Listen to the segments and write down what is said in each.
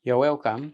You're welcome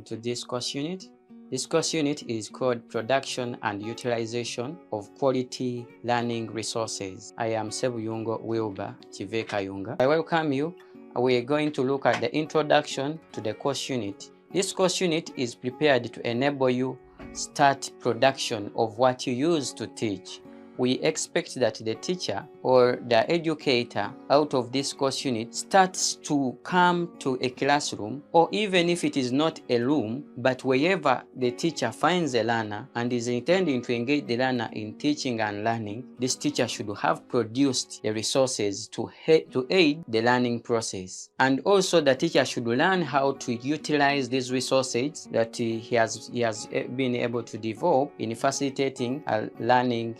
to this course unit. This course unit is called Production and Utilization of Quality Learning Resources. I am Ssebuyungo Wilber Chivekayunga. I welcome you. We are going to look at the introduction to the course unit. This course unit is prepared to enable you start production of what you use to teach. We expect that the teacher or the educator out of this course unit starts to come to a classroom, or even if it is not a room, but wherever the teacher finds a learner and is intending to engage the learner in teaching and learning, this teacher should have produced the resources to aid the learning process. And also the teacher should learn how to utilize these resources that he has been able to develop in facilitating learning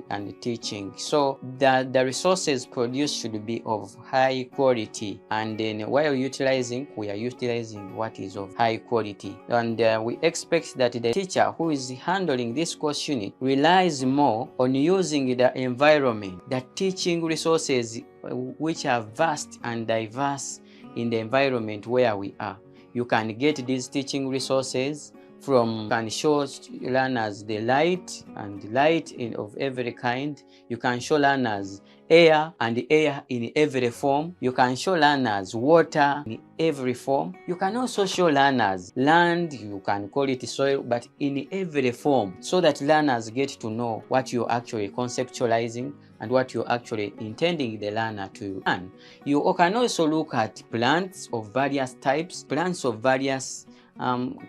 and teaching. So the resources produced should be of high quality, and then while utilizing, we are utilizing what is of high quality. And we expect that the teacher who is handling this course unit relies more on using the environment, the teaching resources which are vast and diverse in the environment where we are. You can get these teaching resources from, can show learners the light of every kind. You can show learners air and air in every form. You can show learners water in every form. You can also show learners land, you can call it soil, but in every form, so that learners get to know what you're actually conceptualizing and what you're actually intending the learner to learn. You can also look at plants of various types, plants of various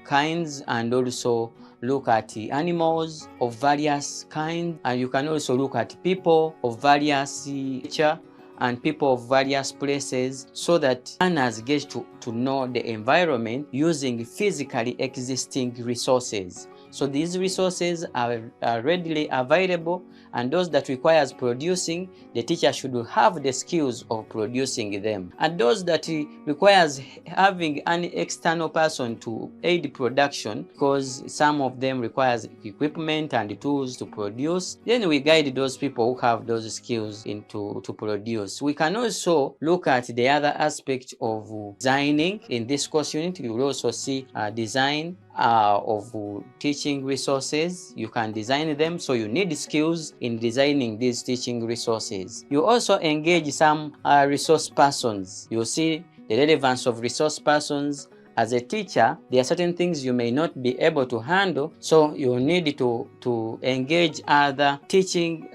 kinds, and also look at animals of various kinds, and you can also look at people of various nature and people of various places, so that learners get to know the environment using physically existing resources. So these resources are readily available, and those that requires producing, the teacher should have the skills of producing them. And those that requires having an external person to aid production, because some of them requires equipment and tools to produce, then we guide those people who have those skills to produce. We can also look at the other aspect of designing. In this course unit, you will also see design of teaching resources. You can design them, so you need skills in designing these teaching resources. You also engage some resource persons. You see the relevance of resource persons. As a teacher, there are certain things you may not be able to handle, so you need to engage other teaching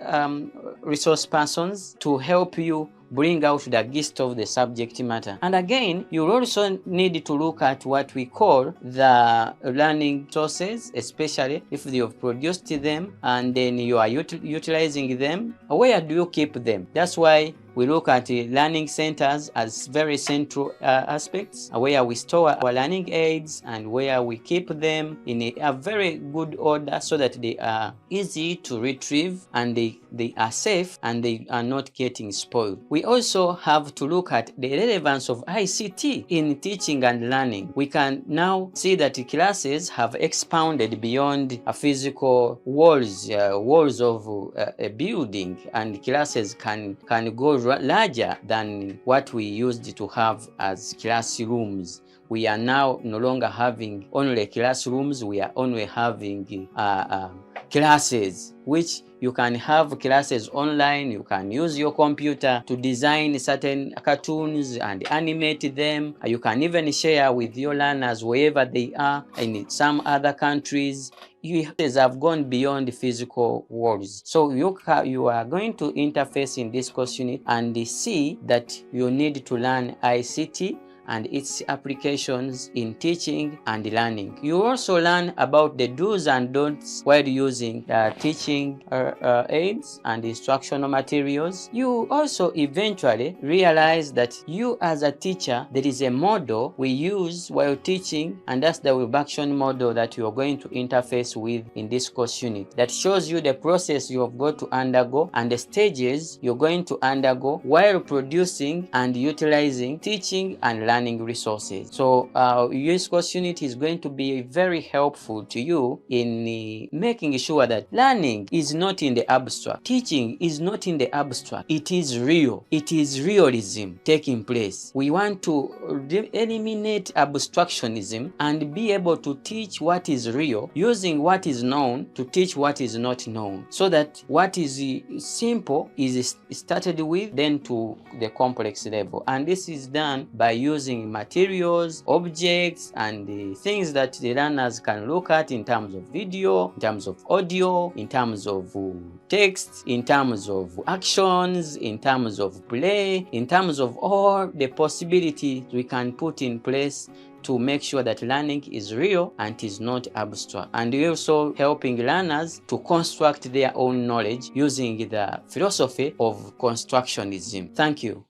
resource persons to help you bring out the gist of the subject matter. And again, you also need to look at what we call the learning sources, especially if you have produced them and then you are utilizing them. Where do you keep them? That's why we look at learning centers as very central aspects, where we store our learning aids and where we keep them in a very good order, so that they are easy to retrieve and they are safe and they are not getting spoiled. We also have to look at the relevance of ICT in teaching and learning. We can now see that classes have expounded beyond physical walls of a building, and classes can go larger than what we used to have as classrooms. We are now no longer having only classrooms, we are only having classes, which you can have classes online. You can use your computer to design certain cartoons and animate them. You can even share with your learners wherever they are in some other countries. You have gone beyond physical walls. So you are going to interface in this course unit and see that you need to learn ICT and its applications in teaching and learning. You also learn about the do's and don'ts while using teaching aids and instructional materials. You also eventually realize that you as a teacher, there is a model we use while teaching, and that's the Wilber action model that you are going to interface with in this course unit, that shows you the process you have got to undergo and the stages you're going to undergo while producing and utilizing teaching and learning learning resources. So this course unit is going to be very helpful to you in making sure that learning is not in the abstract. Teaching is not in the abstract. It is real. It is realism taking place. We want to eliminate abstractionism and be able to teach what is real, using what is known to teach what is not known, so that what is simple is started with, then to the complex level. And this is done by using materials, objects, and things that the learners can look at in terms of video, in terms of audio, in terms of text, in terms of actions, in terms of play, in terms of all the possibilities we can put in place to make sure that learning is real and is not abstract. And also helping learners to construct their own knowledge using the philosophy of constructionism. Thank you.